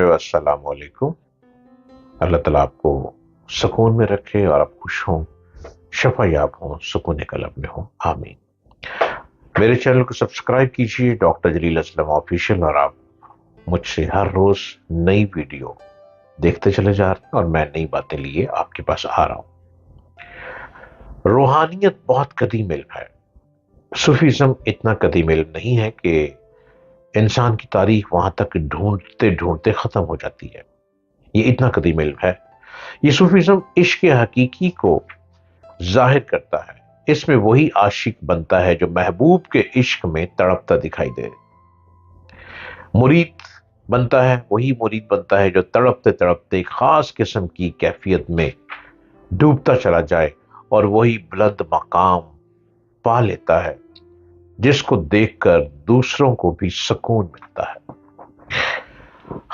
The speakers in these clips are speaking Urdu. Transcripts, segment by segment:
السلام علیکم۔ اللہ تعالیٰ آپ کو سکون میں رکھے اور آپ خوش ہوں، شفا یاب ہوں، سکون قلب میں ہوں، آمین۔ میرے چینل کو سبسکرائب کیجیے، ڈاکٹر جلیل اسلم آفیشیل، اور آپ مجھ سے ہر روز نئی ویڈیو دیکھتے چلے جا رہے ہیں اور میں نئی باتیں لیے آپ کے پاس آ رہا ہوں۔ روحانیت بہت قدیم علم ہے۔ صوفیزم اتنا قدیم علم نہیں ہے کہ انسان کی تاریخ وہاں تک ڈھونڈتے ڈھونڈتے ختم ہو جاتی ہے، یہ اتنا قدیم علم ہے۔ یہ صوفیزم عشق حقیقی کو ظاہر کرتا ہے۔ اس میں وہی عاشق بنتا ہے جو محبوب کے عشق میں تڑپتا دکھائی دے۔ مرید بنتا ہے، وہی مرید بنتا ہے جو تڑپتے تڑپتے ایک خاص قسم کی کیفیت میں ڈوبتا چلا جائے اور وہی بلند مقام پا لیتا ہے جس کو دیکھ کر دوسروں کو بھی سکون ملتا ہے۔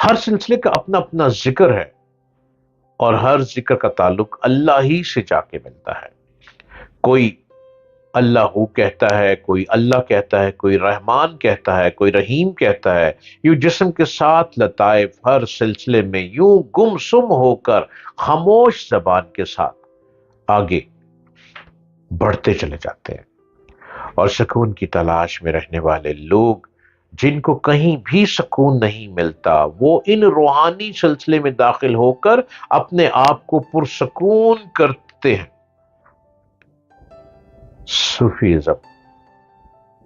ہر سلسلے کا اپنا اپنا ذکر ہے اور ہر ذکر کا تعلق اللہ ہی سے جا کے ملتا ہے۔ کوئی اللہ کہتا ہے، کوئی اللہ کہتا ہے، کوئی رحمان کہتا ہے، کوئی رحیم کہتا ہے۔ یوں جسم کے ساتھ لطائف ہر سلسلے میں یوں گم سم ہو کر خاموش زبان کے ساتھ آگے بڑھتے چلے جاتے ہیں، اور سکون کی تلاش میں رہنے والے لوگ جن کو کہیں بھی سکون نہیں ملتا، وہ ان روحانی سلسلے میں داخل ہو کر اپنے آپ کو پرسکون کرتے ہیں۔ صوفیزم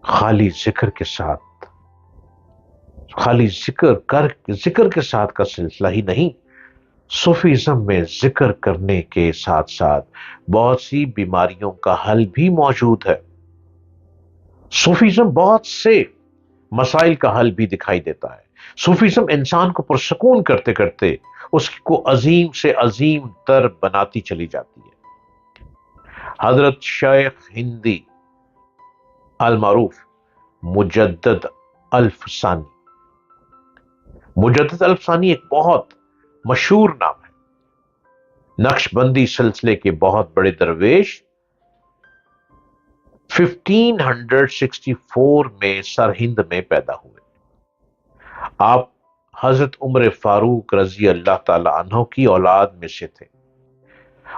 خالی ذکر کے ساتھ کا سلسلہ ہی نہیں، صوفیزم میں ذکر کرنے کے ساتھ ساتھ بہت سی بیماریوں کا حل بھی موجود ہے۔ صوفیزم بہت سے مسائل کا حل بھی دکھائی دیتا ہے۔ صوفیزم انسان کو پرسکون کرتے کرتے اس کو عظیم سے عظیم تر بناتی چلی جاتی ہے۔ حضرت شیخ ہندی المعروف مجدد الفسانی ایک بہت مشہور نام ہے۔ نقش بندی سلسلے کے بہت بڑے درویش 1564 میں سرہند میں پیدا ہوئے۔ آپ حضرت عمر فاروق رضی اللہ تعالی عنہ کی اولاد میں سے تھے،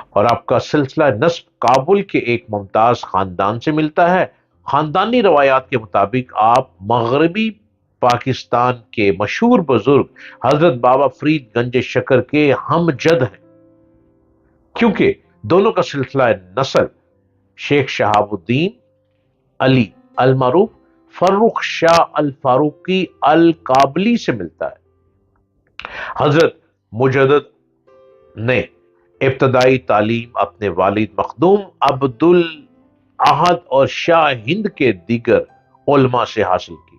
اور آپ کا سلسلہ نسب کابل کے ایک ممتاز خاندان سے ملتا ہے۔ خاندانی روایات کے مطابق آپ مغربی پاکستان کے مشہور بزرگ حضرت بابا فرید گنج شکر کے ہم جد ہیں، کیونکہ دونوں کا سلسلہ نسل شیخ شہاب الدین علی المعروف فرخ شاہ الفاروقی القابلی سے ملتا ہے۔ حضرت مجدد نے ابتدائی تعلیم اپنے والد مخدوم عبد الاحد اور شاہ ہند کے دیگر علماء سے حاصل کی۔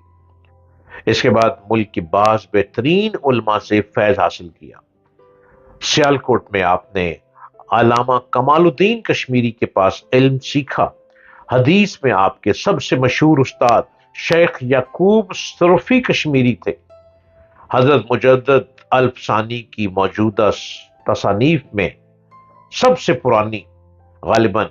اس کے بعد ملک کے بعض بہترین علماء سے فیض حاصل کیا۔ سیالکوٹ میں آپ نے علامہ کمال الدین کشمیری کے پاس علم سیکھا۔ حدیث میں آپ کے سب سے مشہور استاد شیخ یعقوب سرفی کشمیری تھے۔ حضرت مجدد الفسانی کی موجودہ تصانیف میں سب سے پرانی غالباً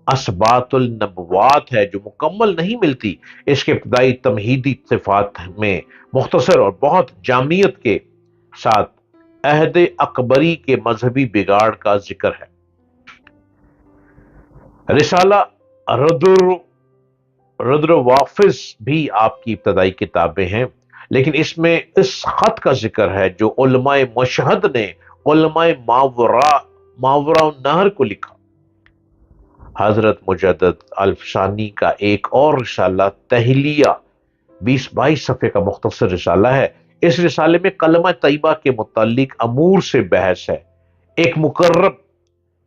اسبات النبوات ہے، جو مکمل نہیں ملتی۔ اس کے ابتدائی تمہیدی صفات میں مختصر اور بہت جامعیت کے ساتھ عہد اکبری کے مذہبی بگاڑ کا ذکر ہے۔ رسالہ رودر وافظ بھی آپ کی ابتدائی کتابیں ہیں، لیکن اس میں اس خط کا ذکر ہے جو علماء مشہد نے علماء ماورا النہر کو لکھا۔ حضرت مجدد الفسانی کا ایک اور رسالہ تہلیہ 20-22 صفحے کا مختصر رسالہ ہے۔ اس رسالے میں کلمہ طیبہ کے متعلق امور سے بحث ہے۔ ایک مقرب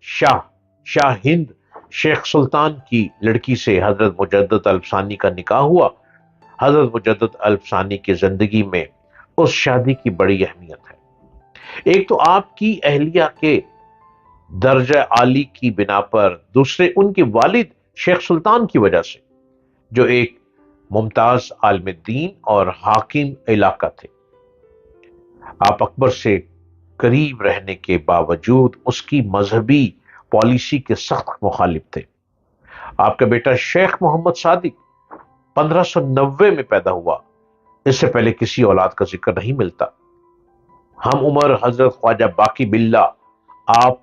شاہ ہند شیخ سلطان کی لڑکی سے حضرت مجدد الفسانی کا نکاح ہوا۔ حضرت مجدد الفسانی کی زندگی میں اس شادی کی بڑی اہمیت ہے۔ ایک تو آپ کی اہلیہ کے درجہ عالی کی بنا پر، دوسرے ان کے والد شیخ سلطان کی وجہ سے، جو ایک ممتاز عالم دین اور حاکم علاقہ تھے۔ آپ اکبر سے قریب رہنے کے باوجود اس کی مذہبی پالیسی کے سخت مخالف تھے۔ آپ کا بیٹا شیخ محمد صادق 1590 میں پیدا ہوا۔ اس سے پہلے کسی اولاد کا ذکر نہیں ملتا۔ ہم عمر حضرت خواجہ باقی باللہ آپ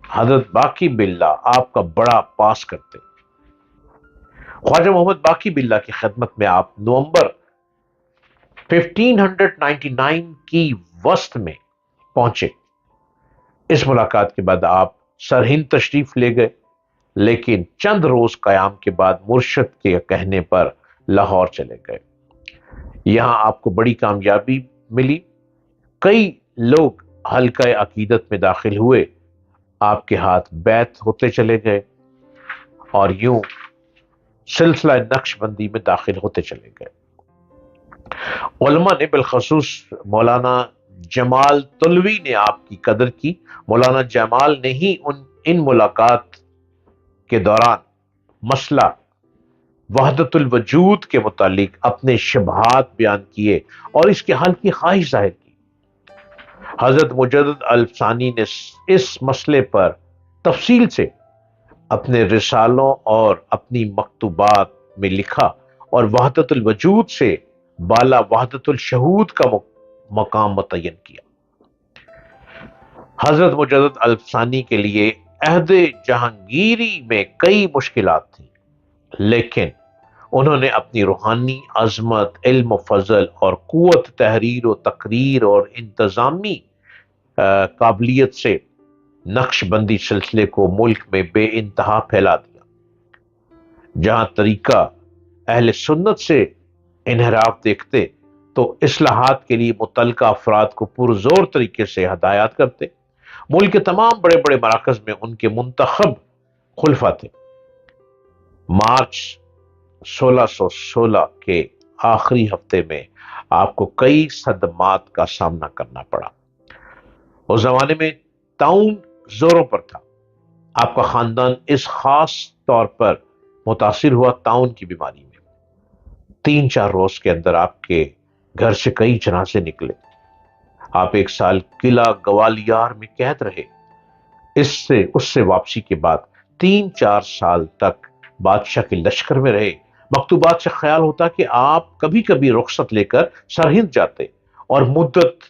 حضرت باقی باللہ آپ کا بڑا پاس کرتے۔ خواجہ محمد باقی باللہ کی خدمت میں آپ نومبر 1599 کی وسط میں پہنچے۔ اس ملاقات کے بعد آپ سرہند تشریف لے گئے، لیکن چند روز قیام کے بعد مرشد کے کہنے پر لاہور چلے گئے۔ یہاں آپ کو بڑی کامیابی ملی، کئی لوگ حلقہ عقیدت میں داخل ہوئے، آپ کے ہاتھ بیعت ہوتے چلے گئے اور یوں سلسلہ نقش بندی میں داخل ہوتے چلے گئے۔ علماء نے بالخصوص مولانا جمال طلوی نے آپ کی قدر کی۔ مولانا جمال نے ہی ان ملاقات کے دوران مسئلہ وحدت الوجود کے متعلق اپنے شبہات بیان کیے اور اس کے حل کی خواہش ظاہر کی۔ حضرت مجدد الفسانی نے اس مسئلے پر تفصیل سے اپنے رسالوں اور اپنی مکتوبات میں لکھا اور وحدت الوجود سے بالا وحدت الشہود کا مقام متعین کیا۔ حضرت مجدد الفسانی کے لیے عہد جہانگیری میں کئی مشکلات تھیں، لیکن انہوں نے اپنی روحانی عظمت، علم و فضل اور قوت تحریر و تقریر اور انتظامی قابلیت سے نقش بندی سلسلے کو ملک میں بے انتہا پھیلا دیا۔ جہاں طریقہ اہل سنت سے انحراف دیکھتے تو اصلاحات کے لیے متعلقہ افراد کو پرزور طریقے سے ہدایات کرتے۔ ملک کے تمام بڑے بڑے مراکز میں ان کے منتخب خلفاء تھے۔ مارچ 1616 کے آخری ہفتے میں آپ کو کئی صدمات کا سامنا کرنا پڑا۔ اس زمانے میں طاعون زوروں پر تھا۔ آپ کا خاندان اس خاص طور پر متاثر ہوا طاعون کی بیماری میں۔ 3-4 روز کے اندر آپ کے گھر سے کئی جنازے نکلے۔ آپ 1 سال قلعہ گوالیار میں قید رہے۔ اس سے واپسی کے بعد 3-4 سال تک بادشاہ کے لشکر میں رہے۔ مکتوبات سے خیال ہوتا کہ آپ کبھی کبھی رخصت لے کر سرہند جاتے اور مدت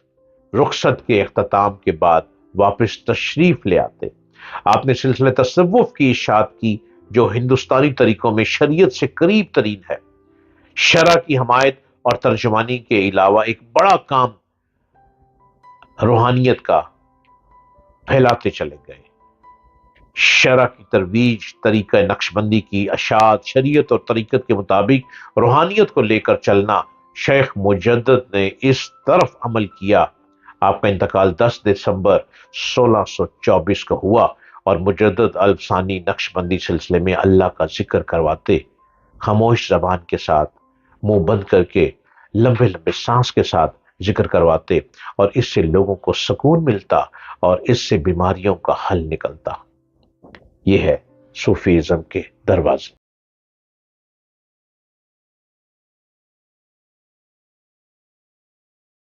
رخصت کے اختتام کے بعد واپس تشریف لے آتے۔ آپ نے سلسلہ تصوف کی اشاعت کی جو ہندوستانی طریقوں میں شریعت سے قریب ترین ہے۔ شرع کی حمایت اور ترجمانی کے علاوہ ایک بڑا کام روحانیت کا پھیلاتے چلے گئے۔ شرع کی ترویج، طریقہ نقش بندی کی اشاعت، شریعت اور طریقت کے مطابق روحانیت کو لے کر چلنا، شیخ مجدد نے اس طرف عمل کیا۔ آپ کا انتقال 10 دسمبر 1624 کو ہوا اور مجدد الفسانی نقش بندی سلسلے میں اللہ کا ذکر کرواتے، خاموش زبان کے ساتھ، منہ بند کر کے، لمبے لمبے سانس کے ساتھ ذکر کرواتے، اور اس سے لوگوں کو سکون ملتا اور اس سے بیماریوں کا حل نکلتا۔ یہ ہے صوفیزم کے دروازے۔